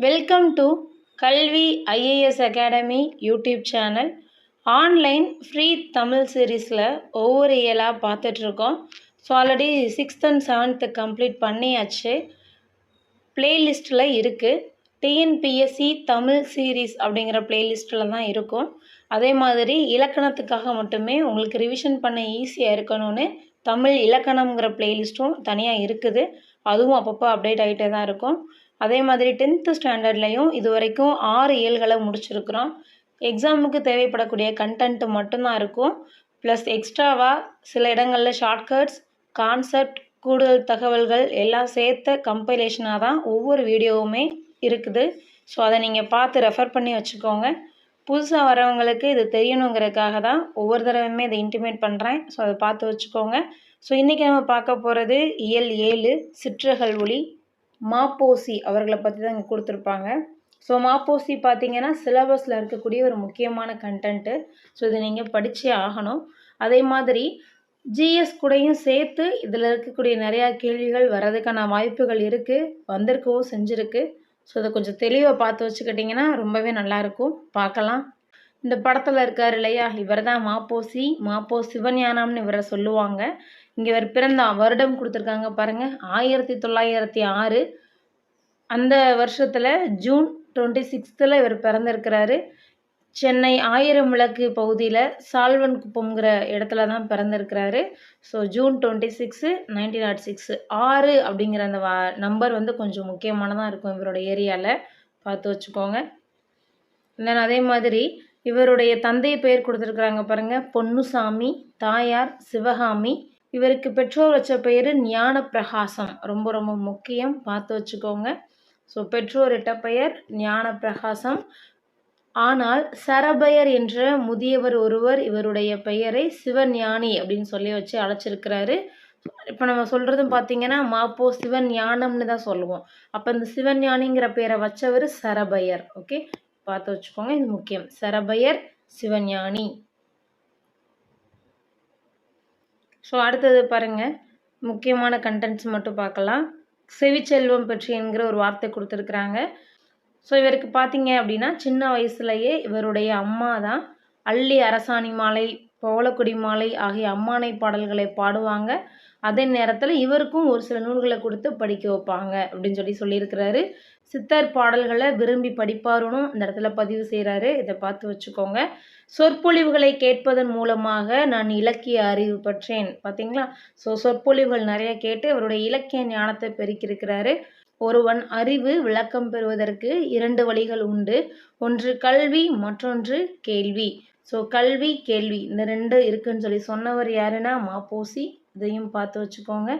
Welcome to கல்வி IAS academy YouTube channel. Online free Tamil சீரீஸில் ஒவ்வொரு இயலாக பார்த்துட்ருக்கோம். So already 6th and 7th complete பண்ணியாச்சு. ப்ளேலிஸ்ட்டில் இருக்குது. டிஎன்பிஎஸ்சி தமிழ் சீரீஸ் அப்படிங்கிற ப்ளேலிஸ்ட்டில் தான் இருக்கும். அதே மாதிரி இலக்கணத்துக்காக மட்டுமே உங்களுக்கு ரிவிஷன் பண்ண ஈஸியாக இருக்கணும்னு தமிழ் இலக்கணங்கிற ப்ளேலிஸ்ட்டும் தனியாக இருக்குது. அதுவும் அப்பப்போ அப்டேட் ஆகிட்டே தான் இருக்கும். அதே மாதிரி 10th ஸ்டாண்டர்ட்லேயும் இது வரைக்கும் 6 இயல்களை முடிச்சிருக்கிறோம். எக்ஸாமுக்கு தேவைப்படக்கூடிய கண்டென்ட்டு மட்டும்தான் இருக்கும். ப்ளஸ் எக்ஸ்ட்ராவாக சில இடங்களில் ஷார்ட்கட்ஸ், கான்செப்ட், கூடுதல் தகவல்கள் எல்லாம் சேர்த்த கம்பைலேஷனாக தான் ஒவ்வொரு வீடியோவுமே இருக்குது. ஸோ அதை நீங்கள் பார்த்து ரெஃபர் பண்ணி வச்சுக்கோங்க. புதுசாக வரவங்களுக்கு இது தெரியணுங்கிறதுக்காக தான் ஒவ்வொரு தடவையுமே இதை இன்டிமேட் பண்ணுறேன். ஸோ அதை பார்த்து வச்சுக்கோங்க. ஸோ இன்றைக்கி நம்ம பார்க்க போகிறது இயல் 7 சிற்றகல் ஒலி. மாப்போசி அவர்களை பற்றி தான் இங்கே கொடுத்துருப்பாங்க. ஸோ மாப்போசி பார்த்திங்கன்னா சிலபஸில் இருக்கக்கூடிய ஒரு முக்கியமான கண்டென்ட்டு. ஸோ இதை நீங்கள் படித்தே ஆகணும். அதே மாதிரி ஜிஎஸ் கூடயும் சேர்த்து இதில் இருக்கக்கூடிய நிறையா கேள்விகள் வர்றதுக்கான வாய்ப்புகள் இருக்குது, வந்திருக்கவும் செஞ்சுருக்கு. ஸோ இதை கொஞ்சம் தெளிவாக பார்த்து வச்சுக்கிட்டிங்கன்னா ரொம்பவே நல்லாயிருக்கும். பார்க்கலாம். இந்த படத்தில் இருக்கார் இல்லையா, இவர் தான் மாப்போசி. மாப்போ சிவஞானம்னு இவரை சொல்லுவாங்க. இங்கே இவர் பிறந்த வருடம் கொடுத்துருக்காங்க பாருங்கள், 1906. அந்த வருஷத்தில் ஜூன் 26 இவர் பிறந்திருக்கிறாரு. சென்னை 1000 விளக்கு பகுதியில் சால்வன் குப்பம்ங்கிற இடத்துல தான் பிறந்திருக்கிறாரு. So June 26, 1906. 6 அப்படிங்கிற அந்த நம்பர் வந்து கொஞ்சம் முக்கியமானதாக இருக்கும் இவரோட ஏரியாவில், பார்த்து வச்சுக்கோங்க. தென் அதே மாதிரி இவருடைய தந்தை பெயர் கொடுத்துருக்குறாங்க பாருங்கள், பொன்னுசாமி. தாயார் சிவகாமி. இவருக்கு பெற்றோர் வச்ச பெயர் ஞான பிரகாசம். ரொம்ப ரொம்ப முக்கியம், பார்த்து வச்சுக்கோங்க. ஸோ பெற்றோரிட்ட பெயர் ஞான பிரகாசம். ஆனால் சரபையர் என்ற முதியவர் ஒருவர் இவருடைய பெயரை சிவஞானி அப்படின்னு சொல்லி வச்சு அழைச்சிருக்கிறாரு. இப்போ நம்ம சொல்கிறதும் பார்த்திங்கன்னா மாப்போ சிவஞானம்னு தான் சொல்லுவோம். அப்போ இந்த சிவஞானிங்கிற பேரை வச்சவர் சரபையர். ஓகே, பார்த்து வச்சுக்கோங்க, இது முக்கியம். சரபையர் சிவஞானி. ஸோ அடுத்தது பாருங்கள், முக்கியமான கண்டென்ட்ஸ் மட்டும் பார்க்கலாம். செவிச்செல்வம் பற்றி என்கிற ஒரு வார்த்தை கொடுத்துருக்குறாங்க. ஸோ இவருக்கு பார்த்தீங்க அப்படின்னா சின்ன வயசுலேயே இவருடைய அம்மா தான் அள்ளி அரசாணி மாலை, பவளக்குடி மாலை ஆகிய அம்மானை பாடல்களை பாடுவாங்க. அதே நேரத்தில் இவருக்கும் ஒரு சில நூல்களை கொடுத்து படிக்க வைப்பாங்க அப்படின்னு சொல்லியிருக்கிறாரு. சித்தர் பாடல்களை விரும்பி படிப்பாருன்னு இந்த இடத்துல பதிவு செய்கிறாரு. இதை பார்த்து வச்சுக்கோங்க. சொற்பொழிவுகளை கேட்பதன் மூலமாக நான் இலக்கிய அறிவு பெற்றேன். பார்த்தீங்களா? ஸோ சொற்பொழிவுகள் நிறைய கேட்டு அவருடைய இலக்கிய ஞானத்தை பெருக்கியிருக்கிறாரு. ஒருவன் அறிவு விளக்கம் பெறுவதற்கு 2 வழிகள் உண்டு. ஒன்று கல்வி, மற்றொன்று கேள்வி. ஸோ கல்வி, கேள்வி இந்த 2 இருக்குன்னு சொன்னவர் யாருன்னா மாப்போசி. இதையும் பார்த்து வச்சுக்கோங்க.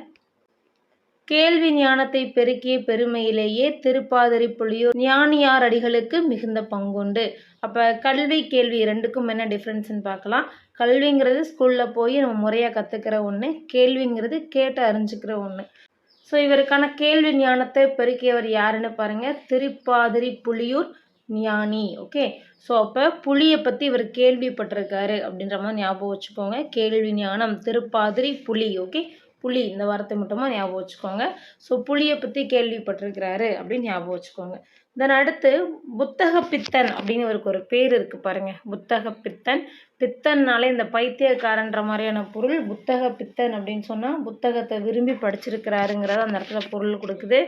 கேள்வி ஞானத்தை பெருக்கிய பெருமையிலேயே திருப்பாதிரி புலியூர் ஞானியார் அடிகளுக்கு மிகுந்த பங்குண்டு. அப்போ கல்வி, கேள்வி 2க்கும் என்ன டிஃப்ரென்ஸ்ன்னு பார்க்கலாம். கல்விங்கிறது ஸ்கூலில் போய் நம்ம முறையாக கற்றுக்கிற ஒன்று, கேள்விங்கிறது கேட்டு அறிஞ்சிக்கிற ஒன்று. ஸோ இவருக்கான கேள்வி ஞானத்தை பெருக்கியவர் யாருன்னு பாருங்கள், திருப்பாதிரி புலியூர் ஞானி. ஓகே, ஸோ அப்போ புலியை பற்றி இவர் கேள்விப்பட்டிருக்காரு அப்படின்ற மாதிரி ஞாபகம் வச்சுக்கோங்க. கேள்வி ஞானம், திருப்பாதிரி, புலி. ஓகே, புலி இந்த வார்த்தை மட்டுமா ஞாபகம் வச்சுக்கோங்க. ஸோ புலியை பற்றி கேள்விப்பட்டிருக்கிறாரு அப்படின்னு ஞாபகம் வச்சுக்கோங்க. தென் அடுத்து புத்தக பித்தன் அப்படின்னு இவருக்கு ஒரு பேர் இருக்குது பாருங்கள், புத்தக பித்தன். பித்தன்னாலே இந்த பைத்தியக்காரன்ற மாதிரியான பொருள். புத்தக பித்தன் அப்படின்னு சொன்னால் புத்தகத்தை விரும்பி படிச்சிருக்கிறாருங்கிறத அந்த இடத்துல பொருள் கொடுக்குது.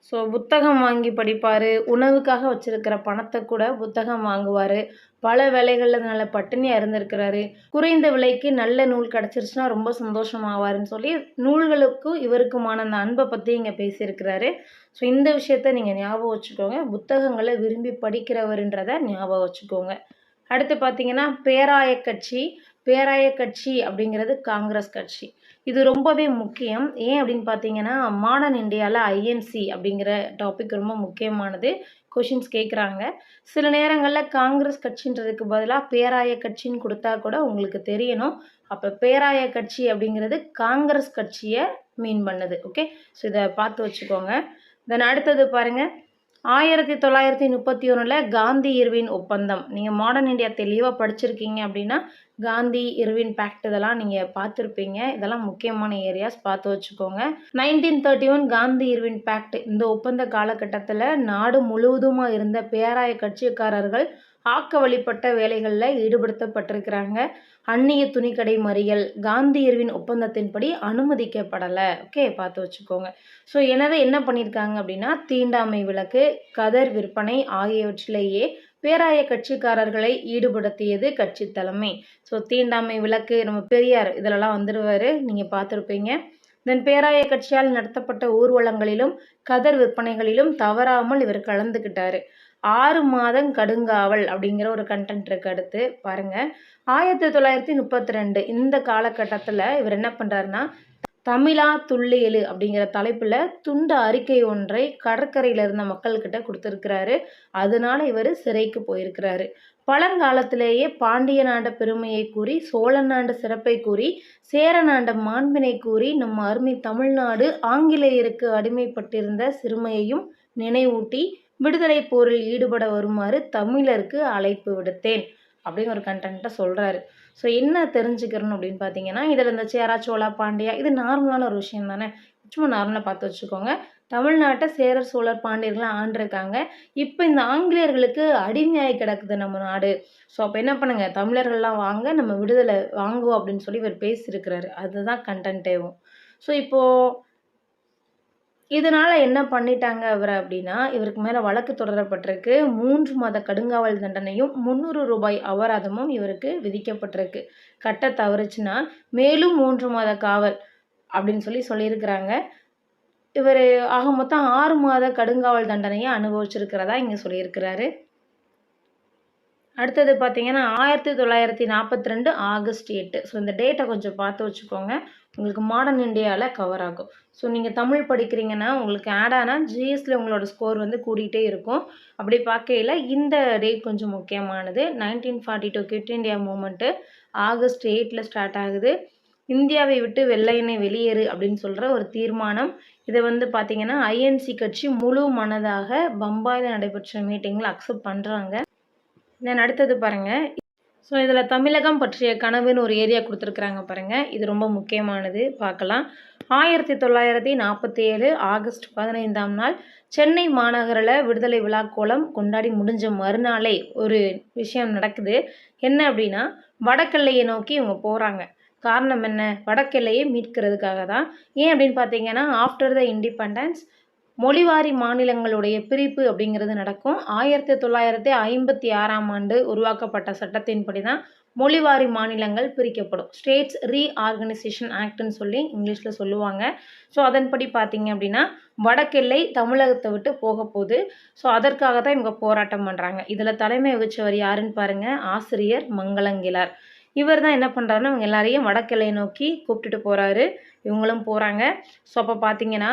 ஸோ புத்தகம் வாங்கி படிப்பார். உணவுக்காக வச்சுருக்கிற பணத்தை கூட புத்தகம் வாங்குவார். பல வேலைகளில் அதனால் பட்டினியாக இருந்திருக்கிறாரு. குறைந்த விலைக்கு நல்ல நூல் கிடச்சிருச்சுன்னா ரொம்ப சந்தோஷமாவாருன்னு சொல்லி நூல்களுக்கும் இவருக்குமான அந்த அன்பை பற்றி இங்கே பேசியிருக்கிறாரு. ஸோ இந்த விஷயத்த நீங்கள் ஞாபகம் வச்சுக்கோங்க. புத்தகங்களை விரும்பி படிக்கிறவருன்றதை ஞாபகம் வச்சுக்கோங்க. அடுத்து பார்த்தீங்கன்னா பேராய கட்சி. பேராய கட்சி அப்படிங்கிறது காங்கிரஸ் கட்சி. இது ரொம்பவே முக்கியம். ஏன் அப்படின்னு பார்த்தீங்கன்னா மாடர்ன் இந்தியாவில் ஐஎன்சி அப்படிங்கிற டாபிக் ரொம்ப முக்கியமானது. கொஷின்ஸ் கேட்குறாங்க. சில நேரங்களில் காங்கிரஸ் கட்சின்றதுக்கு பதிலாக பேராய கட்சின்னு கொடுத்தா கூட உங்களுக்கு தெரியணும். அப்போ பேராய கட்சி அப்படிங்கிறது காங்கிரஸ் கட்சியை மீன் பண்ணுது. ஓகே, ஸோ இதை பார்த்து வச்சுக்கோங்க. தென் அடுத்தது பாருங்கள், 1931 காந்தி இர்வின் ஒப்பந்தம். நீங்கள் மாடர்ன் இந்தியா தெளிவாக படிச்சிருக்கீங்க அப்படின்னா காந்தி இர்வின் பேக்ட் இதெல்லாம் நீங்கள் பார்த்துருப்பீங்க. இதெல்லாம் முக்கியமான ஏரியாஸ் பார்த்து வச்சுக்கோங்க. 1931 காந்தி இர்வின் பேக்ட் இந்த ஒப்பந்த காலகட்டத்தில் நாடு முழுவதுமாக இருந்த பேராய கட்சிக்காரர்கள் ஆக்க வழிபட்ட வேலைகளில் ஈடுபடுத்தப்பட்டிருக்கிறாங்க. அந்நிய துணிக்கடை மறியல் காந்தி இர்வின் ஒப்பந்தத்தின்படி அனுமதிக்கப்படலை. ஓகே, பார்த்து வச்சுக்கோங்க. ஸோ எனவே என்ன பண்ணியிருக்காங்க அப்படின்னா தீண்டாமை விலக்கு, கதர் விற்பனை ஆகியவற்றிலேயே பேராய கட்சிக்காரர்களை ஈடுபடுத்தியது கட்சி தலைமை. ஸோ தீண்டாமை விலக்கு நம்ம பெரியார் இதிலெல்லாம் வந்துடுவார், நீங்கள் பார்த்துருப்பீங்க. தென் பேராய கட்சியால் நடத்தப்பட்ட ஊர்வலங்களிலும் கதர் விற்பனைகளிலும் தவறாமல் இவர் கலந்துக்கிட்டாரு. 6 மாதம் கடுங்காவல் அப்படிங்கிற ஒரு கண்டென்ட் இருக்கு. அடுத்து பாருங்க, 1932 இந்த காலகட்டத்தில் இவர் என்ன பண்ணுறாருன்னா தமிழா துள்ளி எழு அப்படிங்கிற தலைப்பில் துண்டு அறிக்கை ஒன்றை கடற்கரையில் இருந்த மக்கள்கிட்ட கொடுத்துருக்கிறாரு. அதனால இவர் சிறைக்கு போயிருக்கிறாரு. பழங்காலத்திலேயே பாண்டிய நாட பெருமையை கூறி, சோழ நாடு சிறப்பை கூறி, சேர நாட மாண்பினை கூறி, நம்ம அருமை தமிழ்நாடு ஆங்கிலேயருக்கு அடிமைப்பட்டிருந்த சிறுமையையும் நினைவூட்டி விடுதலை போரில் ஈடுபட வருமாறு தமிழருக்கு அழைப்பு விடுத்தேன் அப்படின்னு ஒரு கண்டென்ட்டை சொல்கிறாரு. ஸோ என்ன தெரிஞ்சுக்கிறணும் அப்படின்னு பார்த்தீங்கன்னா, இதில் இந்த சேரா சோழா பாண்டியா இது நார்மலான ஒரு விஷயம் தானே, சும்மா நார்மலாக பார்த்து வச்சுக்கோங்க. தமிழ்நாட்டை சேரர் சோழர் பாண்டியர்கள்லாம் ஆண்டிருக்காங்க. இப்போ இந்த ஆங்கிலேயர்களுக்கு அடிமையாகி கிடக்குது நம்ம நாடு. ஸோ அப்போ என்ன பண்ணுங்க, தமிழர்கள்லாம் வாங்க நம்ம விடுதலை வாங்குவோம் அப்படின்னு சொல்லி இவர் பேசியிருக்கிறாரு. அதுதான் கண்டென்ட்டேவும். ஸோ இப்போது இதனால் என்ன பண்ணிட்டாங்க அவர் அப்படின்னா, இவருக்கு மேலே வழக்கு தொடரப்பட்டிருக்கு. 3 மாத கடுங்காவல் தண்டனையும் 300 ரூபாய் அபராதமும் இவருக்கு விதிக்கப்பட்டிருக்கு. கட்ட தவறுச்சுன்னா மேலும் 3 மாத காவல் அப்படின்னு சொல்லியிருக்கிறாங்க. இவர் ஆக மொத்தம் 6 மாத கடுங்காவல் தண்டனையை அனுபவிச்சிருக்கிறதா இங்கே சொல்லியிருக்கிறாரு. அடுத்தது பார்த்தீங்கன்னா 1942 ஆகஸ்ட் 8. ஸோ இந்த டேட்டை கொஞ்சம் பார்த்து வச்சுக்கோங்க, உங்களுக்கு மாடர்ன் இந்தியாவில் கவர் ஆகும். ஸோ நீங்கள் தமிழ் படிக்கிறீங்கன்னா உங்களுக்கு ஆட் ஆனால் ஜிஎஸ்ல உங்களோட ஸ்கோர் வந்து கூடிகிட்டே இருக்கும். அப்படி பார்க்கையில் இந்த டேட் கொஞ்சம் முக்கியமானது. 1942 quit India moment August 8 start ஆகுது. இந்தியாவை விட்டு வெள்ளையனை வெளியேறு அப்படின்னு சொல்கிற ஒரு தீர்மானம். இதை வந்து பார்த்தீங்கன்னா ஐஎன்சி கட்சி முழு மனதாக பம்பாயில் நடைபெற்ற மீட்டிங்கில் அக்செப்ட் பண்ணுறாங்க. தென் அடுத்தது பாருங்கள், ஸோ இதில் தமிழகம் பற்றிய கனவுன்னு ஒரு ஏரியா கொடுத்துருக்குறாங்க பாருங்கள், இது ரொம்ப முக்கியமானது, பார்க்கலாம். 1947 ஆகஸ்ட் 15ஆம் நாள் சென்னை மாநகரில் விடுதலை விழா கோலம் கொண்டாடி முடிஞ்ச மறுநாளே ஒரு விஷயம் நடக்குது. என்ன அப்படின்னா, வடக்கெல்லையை நோக்கி இவங்க போகிறாங்க. காரணம் என்ன, வடக்கெல்லையை மீட்கிறதுக்காக தான். ஏன் அப்படின்னு பார்த்தீங்கன்னா, ஆஃப்டர் த இண்டிபெண்டன்ஸ் மொழிவாரி மாநிலங்களுடைய பிரிப்பு அப்படிங்கிறது நடக்கும். 1956ஆம் ஆண்டு உருவாக்கப்பட்ட சட்டத்தின்படி தான் மொழிவாரி மாநிலங்கள் பிரிக்கப்படும். ஸ்டேட்ஸ் ரீஆர்கனைசேஷன் ஆக்ட்னு சொல்லி இங்கிலீஷில் சொல்லுவாங்க. ஸோ அதன்படி பார்த்தீங்க அப்படின்னா வடக்கெல்லை தமிழகத்தை விட்டு போக போகுது. ஸோ அதற்காக தான் இவங்க போராட்டம் பண்ணுறாங்க. இதில் தலைமை வகிச்சவர் யாருன்னு பாருங்கள், ஆசிரியர் மங்களங்கிழார். இவர் தான் என்ன பண்ணுறாருன்னா இவங்க எல்லாரையும் வடக்கெல்லையை நோக்கி கூப்பிட்டுட்டு போகிறாரு. இவங்களும் போகிறாங்க. ஸோ அப்போ பார்த்தீங்கன்னா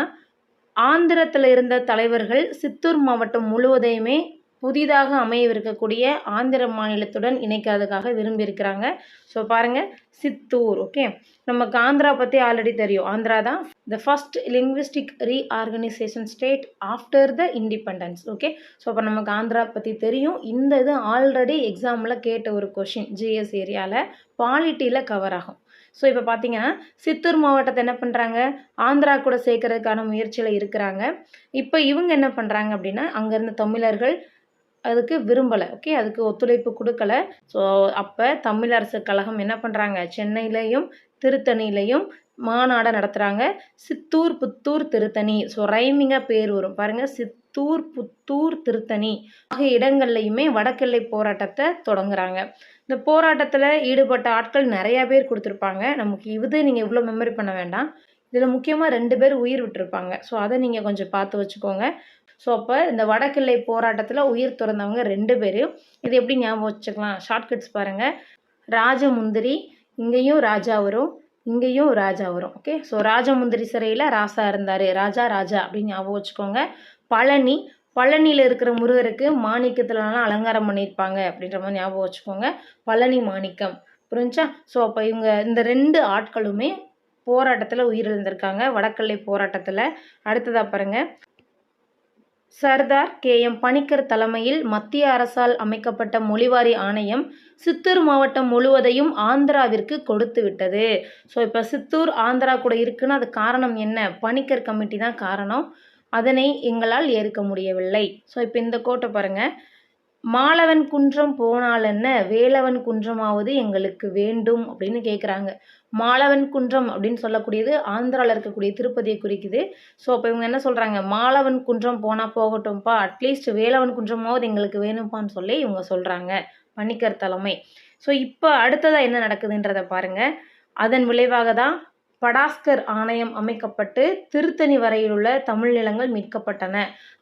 ஆந்திரத்தில் இருந்த தலைவர்கள் சித்தூர் மாவட்டம் முழுவதையுமே புதிதாக அமையவிருக்கக்கூடிய ஆந்திர மாநிலத்துடன் இணைக்கிறதுக்காக விரும்பியிருக்கிறாங்க. ஸோ பாருங்கள், சித்தூர். ஓகே, நமக்கு ஆந்திரா பற்றி ஆல்ரெடி தெரியும். ஆந்திரா தான் the first linguistic reorganisation state after the independence. Okay, so அப்போ நமக்கு ஆந்திரா பற்றி தெரியும். இந்த இது ஆல்ரெடி எக்ஸாமில் கேட்ட ஒரு கொஷின், ஜிஎஸ் ஏரியாவில் பாலிட்டியில் கவர் ஆகும். ஸோ இப்போ பார்த்தீங்கன்னா சித்தூர் மாவட்டத்தை என்ன பண்ணுறாங்க, ஆந்திரா கூட சேர்க்கறதுக்கான முயற்சியில் இருக்கிறாங்க. இப்போ இவங்க என்ன பண்ணுறாங்க அப்படின்னா, அங்கேருந்த தமிழர்கள் அதுக்கு விரும்பலை. ஓகே, அதுக்கு ஒத்துழைப்பு கொடுக்கல. ஸோ அப்போ தமிழரசு கழகம் என்ன பண்ணுறாங்க, சென்னையிலையும் திருத்தணியிலையும் மாநாடை நடத்துகிறாங்க. சித்தூர் புத்தூர் திருத்தணி. ஸோ ரைமிங்காக பேர் வரும் பாருங்கள், சித்தூர் புத்தூர் திருத்தணி ஆகிய இடங்கள்லையுமே வடக்கெல்லை போராட்டத்தை தொடங்குறாங்க. இந்த போராட்டத்தில் ஈடுபட்ட ஆட்கள் நிறையா பேர் கொடுத்துருப்பாங்க. நமக்கு இது நீங்கள் இவ்வளோ மெமரி பண்ண வேண்டாம். இதில் முக்கியமாக 2 பேர் உயிர் விட்டுருப்பாங்க. ஸோ அதை நீங்கள் கொஞ்சம் பார்த்து வச்சுக்கோங்க. ஸோ அப்போ இந்த வடக்கெல்லை போராட்டத்தில் உயிர் துறந்தவங்க 2 பேர். இது எப்படி ஞாபகம் வச்சுக்கலாம், ஷார்ட்கட்ஸ் பாருங்கள். ராஜமுந்திரி, இங்கேயும் ராஜா வரும், இங்கேயும் ராஜா வரும். ஓகே, ஸோ ராஜமுந்திரி சிறையில் ராசா இருந்தார், ராஜா ராஜா அப்படின்னு ஞாபகம் வச்சுக்கோங்க. பழனி, பழனியில் இருக்கிற முருகருக்கு மாணிக்கத்துலலாம் அலங்காரம் பண்ணியிருப்பாங்க அப்படின்ற மாதிரி ஞாபகம் வச்சுக்கோங்க. பழனி மாணிக்கம், புரிஞ்சா? ஸோ அப்போ இவங்க இந்த 2 ஆட்களுமே போராட்டத்தில் உயிரிழந்திருக்காங்க, வடக்கெல்லை போராட்டத்தில். அடுத்ததாக பாருங்கள், சர்தார் கே.எம். பணிக்கர் தலைமையில் மத்திய அரசால் அமைக்கப்பட்ட மொழிவாரி ஆணையம் சித்தூர் மாவட்டம் முழுவதையும் ஆந்திராவிற்கு கொடுத்து விட்டது. ஸோ இப்போ சித்தூர் ஆந்திரா கூட இருக்குன்னா அது காரணம் என்ன? பணிக்கர் கமிட்டி தான் காரணம். அதனை எங்களால் ஏற்க முடியவில்லை. ஸோ இப்போ இந்த கோட்டை பாருங்கள். மாலவன் குன்றம் போனால் என்ன, வேலவன் குன்றமாவது எங்களுக்கு வேண்டும் அப்படின்னு கேட்குறாங்க. மாலவன் குன்றம் அப்படின்னு சொல்லக்கூடியது ஆந்திராவில் இருக்கக்கூடிய திருப்பதியை குறிக்குது. ஸோ அப்போ இவங்க என்ன சொல்கிறாங்க, மாலவன் குன்றம் போனால் போகட்டும்ப்பா, அட்லீஸ்ட் வேலவன் குன்றமாவது எங்களுக்கு வேணும்ப்பான்னு சொல்லி இவங்க சொல்கிறாங்க, பணிக்கர் தலைமை. ஸோ இப்போ அடுத்ததாக என்ன நடக்குதுன்றதை பாருங்கள். அதன் விளைவாக தான் படாஸ்கர் ஆணையம் அமைக்கப்பட்டு திருத்தணி வரையிலுள்ள தமிழ் நிலங்கள் மீட்கப்பட்டன.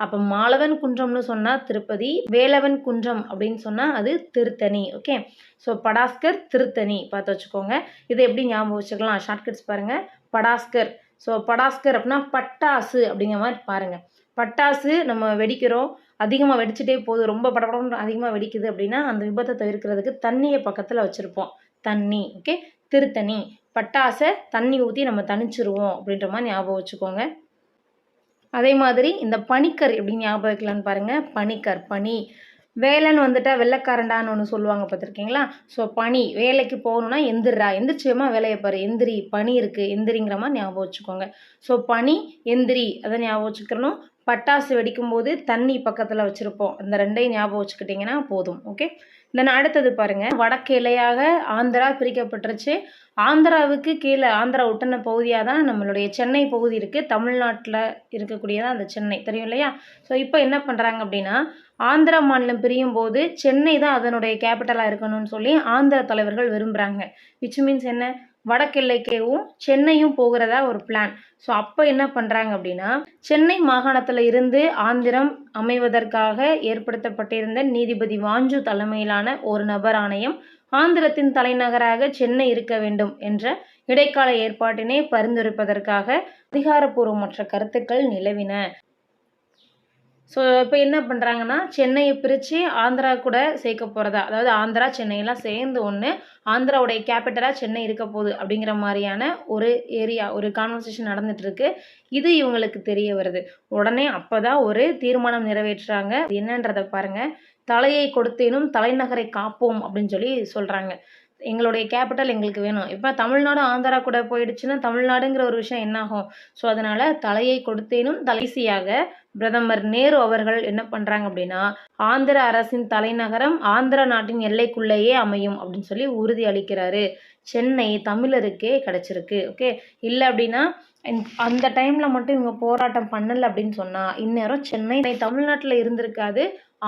அப்போ மாலவன் குன்றம்னு சொன்னால் திருப்பதி, வேலவன் குன்றம் அப்படின்னு சொன்னால் அது திருத்தணி. ஓகே, ஸோ படாஸ்கர் திருத்தணி பார்த்து வச்சுக்கோங்க. இதை எப்படி ஞாபகம் வச்சுக்கலாம்? ஷார்ட்கட்ஸ் பாருங்கள். படாஸ்கர். ஸோ படாஸ்கர் அப்படின்னா பட்டாசு அப்படிங்கிற மாதிரி பாருங்கள். பட்டாசு நம்ம வெடிக்கிறோம், அதிகமாக வெடிச்சுட்டே போகுது, ரொம்ப படப்படம் அதிகமாக வெடிக்குது அப்படின்னா அந்த விபத்தை தவிர்க்கிறதுக்கு தண்ணியை பக்கத்தில் வச்சுருப்போம். தண்ணி. ஓகே, திருத்தணி. பட்டாசை தண்ணி ஊற்றி நம்ம தணிச்சிருவோம் அப்படின்ற மாதிரி ஞாபகம் வச்சுக்கோங்க. அதே மாதிரி இந்த பணிக்கர் எப்படி ஞாபகம் வைக்கலான்னு பாருங்கள். பணிக்கர், பனி. வேலைன்னு வந்துட்டால் வெள்ளைக்காரண்டான்னு ஒன்று சொல்லுவாங்க, பார்த்துருக்கீங்களா? ஸோ பனி, வேலைக்கு போகணுன்னா எந்திரா, எந்திரிச்சியமா வேலையை பாரு, எந்திரி, பனி இருக்குது, எந்திரிங்கிற மாதிரி ஞாபகம் வச்சுக்கோங்க. ஸோ பனி, எந்திரி, அதை ஞாபகம் வச்சுக்கிறணும். பட்டாசு வெடிக்கும்போது தண்ணி பக்கத்தில் வச்சுருப்போம். இந்த ரெண்டையும் ஞாபகம் வச்சுக்கிட்டிங்கன்னா போதும். ஓகே, தென் அடுத்தது பாருங்கள். வடக்கு எல்லையாக ஆந்திரா பிரிக்கப்பட்டுருச்சு. ஆந்திராவுக்கு கீழே, ஆந்திரா ஒட்டின பகுதியாக தான் நம்மளுடைய சென்னை பகுதி இருக்குது. தமிழ்நாட்டில் இருக்கக்கூடியதான் அந்த சென்னை, தெரியும் இல்லையா? ஸோ இப்போ என்ன பண்ணுறாங்க அப்படின்னா, ஆந்திரா மாநிலம் பிரியும் போது சென்னை தான் அதனுடைய கேபிட்டலாக இருக்கணும்னு சொல்லி ஆந்திர தலைவர்கள் விரும்புகிறாங்க. விச் மீன்ஸ் என்ன, வடக்கெல்லைக்கேவும் சென்னையும் போகிறதா ஒரு பிளான். ஸோ அப்போ என்ன பண்ணுறாங்க அப்படின்னா, சென்னை மாகாணத்தில் இருந்து ஆந்திரம் அமைவதற்காக ஏற்படுத்தப்பட்டிருந்த நீதிபதி வாஞ்சு தலைமையிலான ஒரு நபர் ஆணையம் ஆந்திரத்தின் தலைநகராக சென்னை இருக்க வேண்டும் என்ற இடைக்கால ஏற்பாட்டினை பரிந்துரைப்பதற்காக அதிகாரப்பூர்வமற்ற கருத்துக்கள் நிலவின. ஸோ இப்போ என்ன பண்ணுறாங்கன்னா, சென்னையை பிரித்து ஆந்திரா கூட சேர்க்க போகிறதா, அதாவது ஆந்திரா சென்னையெல்லாம் சேர்ந்து ஒன்று, ஆந்திராவுடைய கேபிட்டலாக சென்னை இருக்க போகுது அப்படிங்கிற மாதிரியான ஒரு ஒரு கான்வர்சேஷன் நடந்துகிட்ருக்கு. இது இவங்களுக்கு தெரிய வருது. உடனே அப்போ தான் ஒரு தீர்மானம் நிறைவேற்றுறாங்க. என்னன்றதை பாருங்கள். தலையை கொடுத்தேனும் தலைநகரை காப்போம் அப்படின்னு சொல்லி சொல்கிறாங்க. எங்களுடைய கேபிட்டல் எங்களுக்கு வேணும். இப்போ தமிழ்நாடு ஆந்திரா கூட போயிடுச்சுன்னா தமிழ்நாடுங்கிற ஒரு விஷயம் என்னாகும்? ஸோ அதனால் தலையை கொடுத்தேனும் கடைசியாக பிரதமர் நேரு அவர்கள் என்ன பண்ணுறாங்க அப்படின்னா, ஆந்திர அரசின் தலைநகரம் ஆந்திர நாட்டின் எல்லைக்குள்ளேயே அமையும் அப்படின்னு சொல்லி உறுதி அளிக்கிறாரு. சென்னை தமிழருக்கே கிடச்சிருக்கு. ஓகே, இல்லை அப்படின்னா அந்த டைமில் மட்டும் இவங்க போராட்டம் பண்ணலை அப்படின்னு சொன்னால் இந்நேரம் சென்னை தமிழ்நாட்டில் இருந்திருக்காது,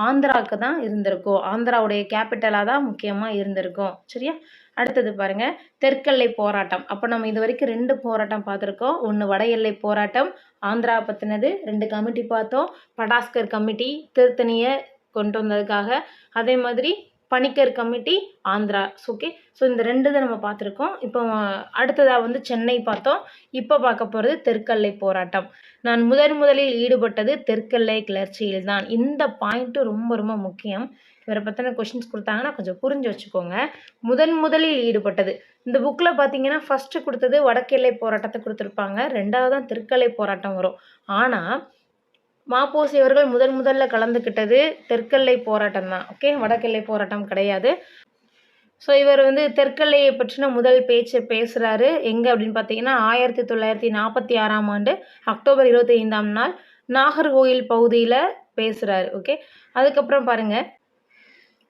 ஆந்திராவுக்கு தான் இருந்திருக்கும். ஆந்திராவுடைய கேபிட்டலாக தான் முக்கியமாக இருந்திருக்கும். சரியா? அடுத்தது பாருங்கள், தெற்கெல்லை போராட்டம். அப்போ நம்ம இது வரைக்கும் 2 போராட்டம் பார்த்துருக்கோம். ஒன்று வட எல்லை போராட்டம், ஆந்திரா பற்றினது 2 கமிட்டி பார்த்தோம். படாஸ்கர் கமிட்டி திருத்தணியை கொண்டு வந்ததுக்காக, அதே மாதிரி Panicker committee Andhra. Okay, so இந்த 2 தான் நம்ம பார்த்துருக்கோம். இப்போ அடுத்ததாக சென்னை பார்த்தோம். இப்போ பார்க்க போகிறது தெற்கெல்லை போராட்டம். நான் முதலில் ஈடுபட்டது தெற்கெல்லை கிளர்ச்சியில் தான். இந்த பாயிண்ட்டு ரொம்ப ரொம்ப முக்கியம். இவரை பற்றின கொஷின்ஸ் கொடுத்தாங்கன்னா கொஞ்சம் புரிஞ்சு வச்சுக்கோங்க. முதலில் ஈடுபட்டது, இந்த புக்கில் பார்த்தீங்கன்னா ஃபஸ்ட்டு கொடுத்தது வடக்கெல்லை போராட்டத்தை கொடுத்துருப்பாங்க, 2வது தான் தெற்கெல்லை போராட்டம் வரும். ஆனால் மாப்போசி அவர்கள் முதல்ல கலந்துக்கிட்டது தெற்கெல்லை போராட்டம் தான். ஓகே, வடக்கெல்லை போராட்டம் கிடையாது. ஸோ இவர் தெற்கெல்லையை பற்றின முதல் பேச்சை பேசுகிறாரு. எங்கே அப்படின்னு பார்த்தீங்கன்னா 1946ஆம் ஆண்டு அக்டோபர் 25ஆம் நாள் நாகர்கோயில் பகுதியில் பேசுகிறாரு. ஓகே, அதுக்கப்புறம் பாருங்கள்.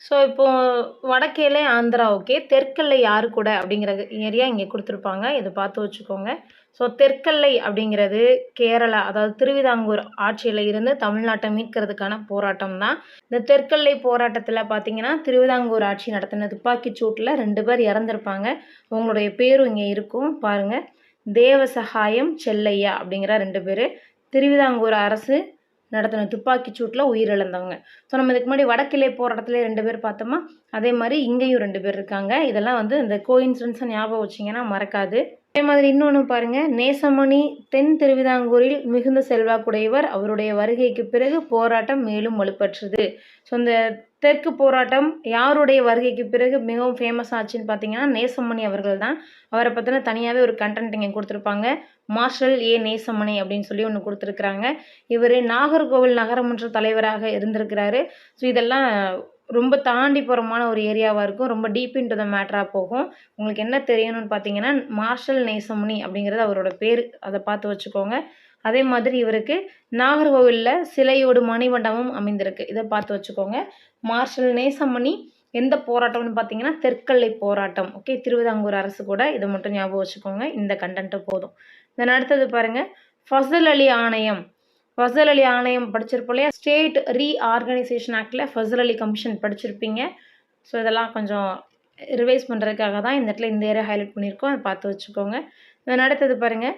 ஸோ இப்போது வடக்கெல்லை ஆந்திரா. ஓகே, தெற்கெல்லை யார் கூட அப்படிங்கிற ஏரியா இங்கே கொடுத்துருப்பாங்க, இதை பார்த்து வச்சுக்கோங்க. ஸோ தெற்கெல்லை அப்படிங்கிறது கேரளா, அதாவது திருவிதாங்கூர் ஆட்சியில் இருந்து தமிழ்நாட்டை மீட்கிறதுக்கான போராட்டம் தான். இந்த தெற்கெல்லை போராட்டத்தில் பார்த்தீங்கன்னா திருவிதாங்கூர் ஆட்சி நடத்தின துப்பாக்கிச் சூட்டில் 2 பேர் இறந்துருப்பாங்க. உங்களுடைய பேரும் இங்கே இருக்கும் பாருங்கள். தேவசகாயம் செல்லையா அப்படிங்கிற 2 பேர் திருவிதாங்கூர் அரசு நடத்தின துப்பாக்கிச் சூட்டில் உயிரிழந்தவங்க. ஸோ நம்ம இதுக்கு முன்னாடி வடக்கிலே போராட்டத்தில் 2 பேர் பார்த்தோமா, அதே மாதிரி இங்கேயும் 2 பேர் இருக்காங்க. இதெல்லாம் இந்த கோயின்சிடன்ஸை ஞாபகம் வச்சிங்கன்னா மறக்காது. அதே மாதிரி இன்னொன்று பாருங்க, நேசமணி தென் திருவிதாங்கூரில் மிகுந்த செல்வாக்குடையவர். அவருடைய வருகைக்கு பிறகு போராட்டம் மேலும் வலுப்பெற்றது. ஸோ இந்த தெற்கு போராட்டம் யாருடைய வருகைக்கு பிறகு மிகவும் ஃபேமஸ் ஆச்சுன்னு பார்த்தீங்கன்னா நேசமணி அவர்கள் தான். அவரை பற்றின தனியாகவே ஒரு கண்டென்ட் இங்கே கொடுத்துருப்பாங்க. மார்ஷல் ஏ நேசமணி அப்படின்னு சொல்லி ஒன்று கொடுத்துருக்குறாங்க. இவர் நாகர்கோவில் நகரமன்ற தலைவராக இருந்திருக்கிறாரு. ஸோ இதெல்லாம் ரொம்ப தாண்டி போகிறமான ஒரு ஏரியாவாக இருக்கும். ரொம்ப டீப் இன் டு த மேட்டராக போகும். உங்களுக்கு என்ன தெரியணும்னு பார்த்தீங்கன்னா மார்ஷல் நேசமணி அப்படிங்கிறது அவரோட பேர். அதை பார்த்து வச்சுக்கோங்க. அதே மாதிரி இவருக்கு நாகர்கோவிலில் சிலையோடு மணிமண்டபமும் அமைந்திருக்கு. இதை பார்த்து வச்சுக்கோங்க. மார்ஷல் நேசமணி எந்த போராட்டம்னு பார்த்தீங்கன்னா தெற்கல்லை போராட்டம். ஓகே, திருவிதாங்கூர் அரசு கூட. இதை மட்டும் ஞாபகம் வச்சுக்கோங்க. இந்த கண்டென்ட்டு போதும். தென் அடுத்தது பாருங்கள், ஃபசல் அலி ஆணையம். ஃபசல் அலி ஆணையம் படிச்சிருப்போம் இல்லையா? ஸ்டேட் ரீஆர்கனைசேஷன் ஆக்டில் ஃபசல் அலி கமிஷன் படிச்சிருப்பீங்க. ஸோ இதெல்லாம் கொஞ்சம் ரிவைஸ் பண்ணுறதுக்காக தான் இந்த இடத்துல இந்த ஏரியா ஹைலைட் பண்ணியிருக்கோம். அதை பார்த்து வச்சுக்கோங்க. இதன் அடுத்தது பாருங்கள்,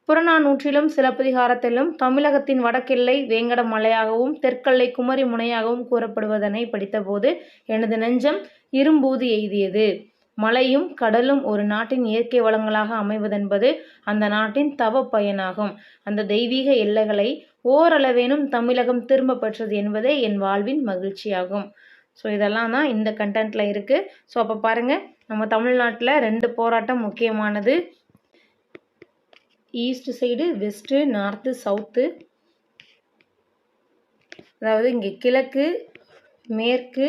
புறநானூற்றிலும் சிலப்பதிகாரத்திலும் தமிழகத்தின் வடக்கெல்லை வேங்கட மலையாகவும் தெற்கெல்லை குமரி முனையாகவும் கூறப்படுவதனை படித்தபோது எனது நெஞ்சம் இரும்பூது எய்தியது. மலையும் கடலும் ஒரு நாட்டின் இயற்கை வளங்களாக அமைவதென்பது அந்த நாட்டின் தவ பயனாகும். அந்த தெய்வீக எல்லைகளை ஓரளவேனும் தமிழகம் திரும்ப பெற்றது என்பதே என் வாழ்வின் மகிழ்ச்சியாகும். ஸோ இதெல்லாம் தான் இந்த கண்டென்ட்டில் இருக்குது. ஸோ அப்போ பாருங்கள், நம்ம தமிழ்நாட்டில் 2 போராட்டம் முக்கியமானது. East side, west, north, south. அதாவது இங்கே கிழக்கு, மேற்கு,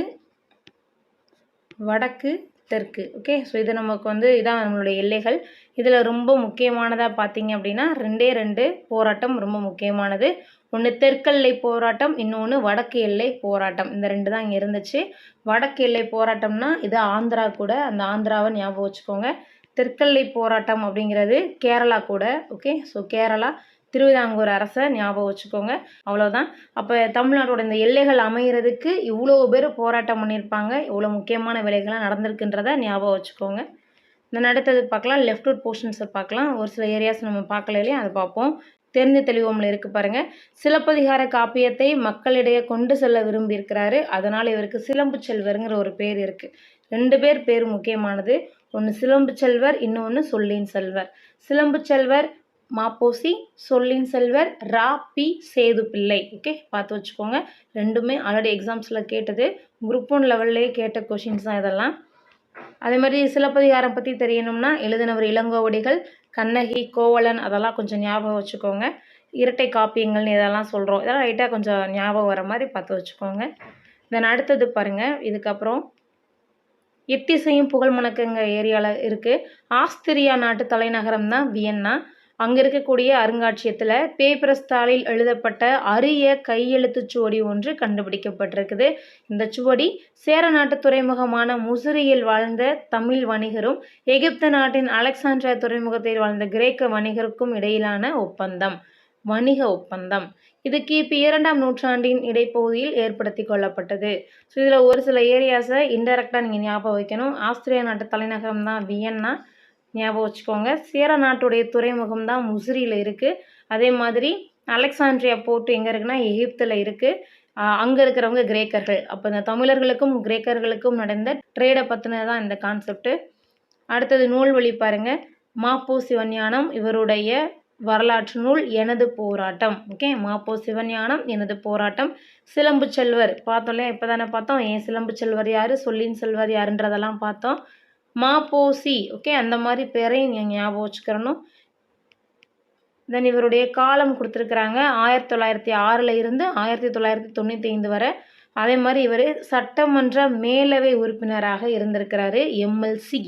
வடக்கு, தெற்கு. ஓகே, ஸோ இது நமக்கு இதான் நம்மளுடைய எல்லைகள். இதில் ரொம்ப முக்கியமானதாக பார்த்தீங்க அப்படின்னா 2 போராட்டம் ரொம்ப முக்கியமானது. ஒன்று தெற்கெல்லை போராட்டம், இன்னொன்று வடக்கு எல்லை போராட்டம். இந்த 2 தான் இங்கே இருந்துச்சு. வடக்கு எல்லை போராட்டம்னா இது ஆந்திரா கூட. அந்த ஆந்திராவை ஞாபகம் வச்சுக்கோங்க. தெற்கெல்லை போராட்டம் அப்படிங்கிறது கேரளா கூட. ஓகே, ஸோ கேரளா திருவிதாங்கூர் அரசை ஞாபகம் வச்சுக்கோங்க. அவ்வளோதான். அப்போ தமிழ்நாட்டோட இந்த எல்லைகள் அமைகிறதுக்கு இவ்வளோ பேர் போராட்டம் பண்ணியிருப்பாங்க. இவ்வளோ முக்கியமான வேலைகள்லாம் நடந்திருக்குன்றதை ஞாபகம் வச்சுக்கோங்க. இந்த அடுத்தது பார்க்கலாம், லெஃப்ட் அவுட் போர்ஷன்ஸை பார்க்கலாம். ஒரு சில ஏரியாஸ் நம்ம பார்க்கல இல்லையா, அதை பார்ப்போம். தெரிந்து தெளிவோம்ல இருக்குது பாருங்கள். சிலப்பதிகார காப்பியத்தை மக்களிடையே கொண்டு செல்ல விரும்பியிருக்கிறாரு. அதனால் இவருக்கு சிலம்பு செல்வருங்கிற ஒரு பேர் இருக்குது. 2 பேர் முக்கியமானது. ஒன்று சிலம்பு செல்வர், இன்னொன்று சொல்லின் செல்வர். சிலம்பு செல்வர் மாப்போசி, சொல்லின் செல்வர் ரா பி சேது பிள்ளை. ஓகே, பார்த்து வச்சுக்கோங்க. 2மே ஆல்ரெடி எக்ஸாம்ஸில் கேட்டது. குரூப் 1 லெவல்லையே கேட்ட கொஷின்ஸ் தான் இதெல்லாம். அதே மாதிரி சிலப்பதிகாரம் பற்றி தெரியணும்னா எழுதினவர் இளங்கோவடிகள், கண்ணகி, கோவலன், அதெல்லாம் கொஞ்சம் ஞாபகம் வச்சுக்கோங்க. இரட்டை காப்பியங்கள்னு இதெல்லாம் சொல்கிறோம். இதெல்லாம் லைட்டாக கொஞ்சம் ஞாபகம் வர மாதிரி பார்த்து வச்சுக்கோங்க. தென் அடுத்தது பாருங்கள், இதுக்கப்புறம் எத்திசையும் புகழ் மணக்குங்க ஏரியாவில் இருக்குது. ஆஸ்திரியா நாட்டு தலைநகரம் தான் வியன்னா. அங்கே இருக்கக்கூடிய அருங்காட்சியகத்தில் பேப்பரஸ் தாளில் எழுதப்பட்ட அரிய கையெழுத்துச் சுவடி ஒன்று கண்டுபிடிக்கப்பட்டிருக்குது. இந்த சுவடி சேர நாட்டு துறைமுகமான முசிறியில் வாழ்ந்த தமிழ் வணிகரும் எகிப்து நாட்டின் அலெக்சாண்ட்ரியா துறைமுகத்தில் வாழ்ந்த கிரேக்க வணிகருக்கும் இடையிலான ஒப்பந்தம், வணிக ஒப்பந்தம். இது கிபி 2ஆம் நூற்றாண்டின் இடைப்பகுதியில் ஏற்படுத்தி கொள்ளப்பட்டது. ஸோ இதில் ஒரு சில ஏரியாஸை இன்டெரக்டாக நீங்கள் ஞாபகம் வைக்கணும். ஆஸ்திரியா நாட்டு தலைநகரம் தான் வியன்னா, ஞாபகம் வச்சுக்கோங்க. சேர நாட்டுடைய துறைமுகம் தான் முசிறியில் இருக்குது. அதே மாதிரி அலெக்சாண்ட்ரியா போர்ட் எங்கே இருக்குன்னா எகிப்தில் இருக்குது. அங்கே இருக்கிறவங்க கிரேக்கர்கள். அப்போ இந்த தமிழர்களுக்கும் கிரேக்கர்களுக்கும் நடந்த ட்ரேடை பற்றினது தான் இந்த கான்செப்ட்டு. அடுத்தது நூல்வழி பாருங்கள். மாப்போ சிவஞானம் இவருடைய வரலாற்று நூல் எனது போராட்டம். ஓகே, மாப்போ சிவஞானம் எனது போராட்டம். சிலம்பு செல்வர் பார்த்தோம் இல்லையா, இப்போ தானே பார்த்தோம். ஏன் சிலம்பு செல்வர் யார், சொல்லின் செல்வர் யாருன்றதெல்லாம் பார்த்தோம். மாப்போசி, ஓகே, அந்த மாதிரி பேரையும் நீங்கள் ஞாபகம் வச்சுக்கிறணும். தென் இவருடைய காலம் கொடுத்துருக்குறாங்க 1906 இருந்து 1995 வரை. அதே மாதிரி இவர் சட்டமன்ற மேலவை உறுப்பினராக இருந்திருக்கிறாரு. எம்எல்சி,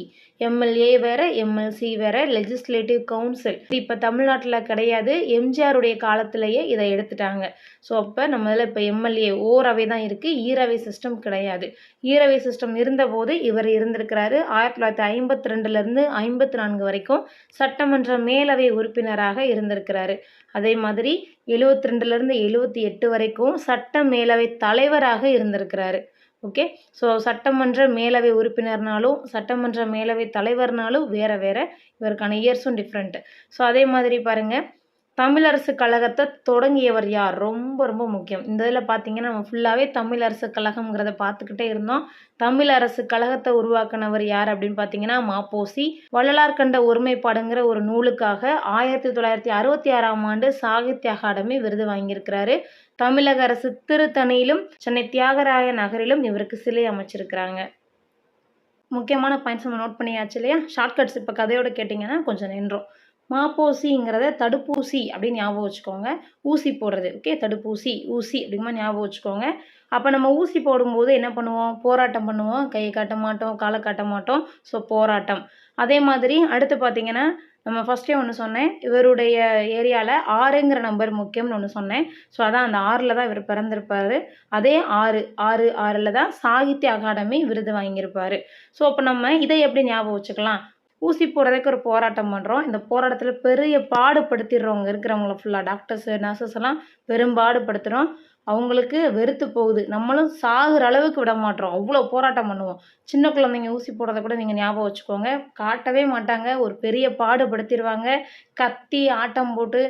எம்எல்ஏ வேறு, எம்எல்சி வேறு, லெஜிஸ்லேட்டிவ் கவுன்சில். இப்போ தமிழ்நாட்டில் கிடையாது. எம்ஜிஆருடைய காலத்திலேயே இதை எடுத்துட்டாங்க. ஸோ அப்போ நம்ம இதில் இப்போ எம்எல்ஏ ஓரவை தான் இருக்குது, ஈரவை சிஸ்டம் கிடையாது. ஈரவை சிஸ்டம் இருந்தபோது இவர் இருந்திருக்கிறாரு. 1952 54 வரைக்கும் சட்டமன்ற மேலவை உறுப்பினராக இருந்திருக்கிறாரு. அதே மாதிரி 72 78 வரைக்கும் சட்ட மேலவை தலைவராக இருந்திருக்கிறாரு. ஓகே, ஸோ சட்டமன்ற மேலவை உறுப்பினர்னாலும் சட்டமன்ற மேலவை தலைவர்னாலும் வேறு வேறு, இவருக்கான இயர்ஸும் டிஃப்ரெண்ட்டு. ஸோ அதே மாதிரி பாருங்கள், தமிழரசு கழகத்தை தொடங்கியவர் யார்? ரொம்ப ரொம்ப முக்கியம். இந்த இதில் பார்த்தீங்கன்னா நம்ம ஃபுல்லாகவே தமிழரசு கழகம்ங்கிறத பார்த்துக்கிட்டே இருந்தோம். தமிழரசு கழகத்தை உருவாக்குனவர் யார் அப்படின்னு பார்த்தீங்கன்னா ம.பொ.சி. வள்ளலார் கண்ட ஒருமைப்பாடுங்கிற ஒரு நூலுக்காக 1966ஆம் ஆண்டு சாகித்ய அகாடமி விருது வாங்கியிருக்கிறாரு. தமிழக அரசு திருத்தணியிலும் சென்னை தியாகராய நகரிலும் இவருக்கு சிலை அமைச்சிருக்கிறாங்க. முக்கியமான பாயிண்ட்ஸ் நம்ம நோட் பண்ணியாச்சு இல்லையா? ஷார்ட்கட்ஸ் இப்போ கதையோட கேட்டிங்கன்னா கொஞ்சம் நின்றோம். ம.பொ.சிங்கிறத தடுப்பூசி அப்படின்னு ஞாபகம் வச்சுக்கோங்க. ஊசி போடுறது. ஓகே, தடுப்பூசி ஊசி அப்படிங்கிற ஞாபகம் வச்சுக்கோங்க. அப்போ நம்ம ஊசி போடும்போது என்ன பண்ணுவோம்? போராட்டம் பண்ணுவோம். கையை காட்ட மாட்டோம், காலை காட்ட மாட்டோம். ஸோ போராட்டம். அதே மாதிரி அடுத்து பார்த்தீங்கன்னா நம்ம ஃபஸ்ட்டே ஒன்று சொன்னேன், இவருடைய ஏரியாவில் 6ங்கிற நம்பர் முக்கியம்னு ஒன்று சொன்னேன். ஸோ அதான் அந்த 6ல் தான் இவர் பிறந்திருப்பார். அதே 6 தான் சாகித்ய அகாடமி விருது வாங்கியிருப்பார். ஸோ அப்போ நம்ம இதை எப்படி ஞாபகம் வச்சுக்கலாம்? ஊசி போடுறதுக்கு ஒரு போராட்டம் பண்ணுறோம். இந்த போராட்டத்தில் பெரிய பாடுபடுத்திடுறவங்க இருக்கிறவங்கள ஃபுல்லாக டாக்டர்ஸு நர்சஸ் எல்லாம் பெரும்பாடுபடுத்துகிறோம். அவங்களுக்கு வெறுத்து போகுது. நம்மளும் சாகுற அளவுக்கு விட மாட்டோம். அவ்வளோ போராட்டம் பண்ணுவோம். சின்ன குழந்தைங்க ஊசி போடுறத கூட நீங்கள் ஞாபகம் வச்சுக்கோங்க. காட்டவே மாட்டாங்க. ஒரு பெரிய பாடுபடுத்திடுவாங்க. கத்தி ஆட்டம் போட்டு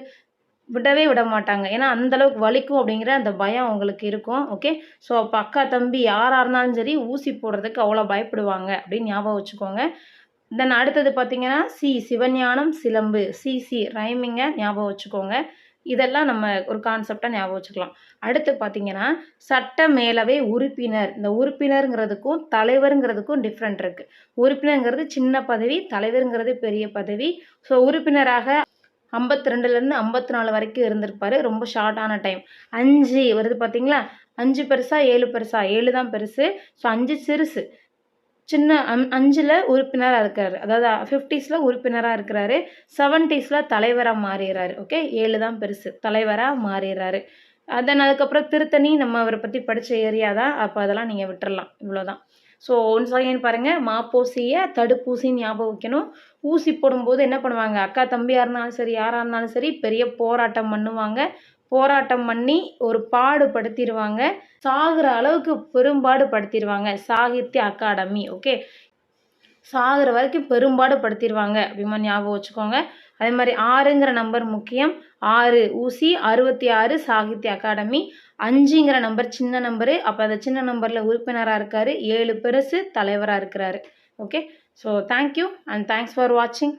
விடவே விட மாட்டாங்க. ஏன்னா அந்தளவுக்கு வலிக்கும் அப்படிங்கிற அந்த பயம் அவங்களுக்கு இருக்கும். ஓகே, ஸோ அப்போ அக்கா தம்பி யாராக இருந்தாலும் சரி ஊசி போடுறதுக்கு அவ்வளோ பயப்படுவாங்க அப்படின்னு ஞாபகம் வச்சுக்கோங்க. தென் அடுத்தது பார்த்தீங்கன்னா சிவஞானம் சிலம்பு சி ரைமிங்கை ஞாபகம் வச்சுக்கோங்க. இதெல்லாம் நம்ம ஒரு கான்செப்டாக ஞாபகம் வச்சுக்கலாம். அடுத்து பார்த்தீங்கன்னா சட்ட மேலவை உறுப்பினர். இந்த உறுப்பினருங்கிறதுக்கும் தலைவருங்கிறதுக்கும் டிஃப்ரெண்ட் இருக்குது. உறுப்பினருங்கிறது சின்ன பதவி, தலைவருங்கிறது பெரிய பதவி. ஸோ உறுப்பினராக 52லேருந்து 54 வரைக்கும் இருந்திருப்பார். ரொம்ப ஷார்ட்டான டைம். 5 வருது பார்த்தீங்களா? 5 பெருசா 7 பெருசா? 7 தான் பெருசு. ஸோ 5 சிறுசு. சின்ன 5ல் உறுப்பினராக இருக்காரு. அதாவது 50ஸ்ல உறுப்பினராக இருக்கிறாரு. 70ஸ்ல தலைவராக மாறிடுறாரு. ஓகே, 7 தான் பெருசு. தலைவராக மாறிடுறாரு. தென் அதுக்கப்புறம் திருத்தணி நம்ம அவரை பற்றி படித்த ஏரியா தான். அப்போ அதெல்லாம் நீங்கள் விட்டுறலாம். இவ்வளோதான். ஸோ ஒன்ஸ் அகைன் பாருங்கள், ம.பொ.சியை தடுப்பூசின்னு ஞாபகம் வைக்கணும். ஊசி போடும்போது என்ன பண்ணுவாங்க? அக்கா தம்பியாக இருந்தாலும் சரி, யாராக இருந்தாலும் சரி பெரிய போராட்டம் பண்ணுவாங்க. போராட்டம் பண்ணி ஒரு பாடுபடுத்திடுவாங்க. சாகுற அளவுக்கு பெரும்பாடு படுத்திடுவாங்க. சாகித்ய அகாடமி. ஓகே, சாகுற வரைக்கும் பெரும்பாடு படுத்திடுவாங்க அப்படிமா ஞாபகம் வச்சுக்கோங்க. அதே மாதிரி 6ங்கிற நம்பர் முக்கியம். 6 ஊசி, 66 சாகித்ய அகாடமி. 5ங்கிற நம்பர் சின்ன நம்பரு. அப்போ அந்த சின்ன நம்பரில் உறுப்பினராக இருக்கார். 7 பெருசு, தலைவராக இருக்கிறாரு. Okay, so thank you and thanks for வாட்சிங்.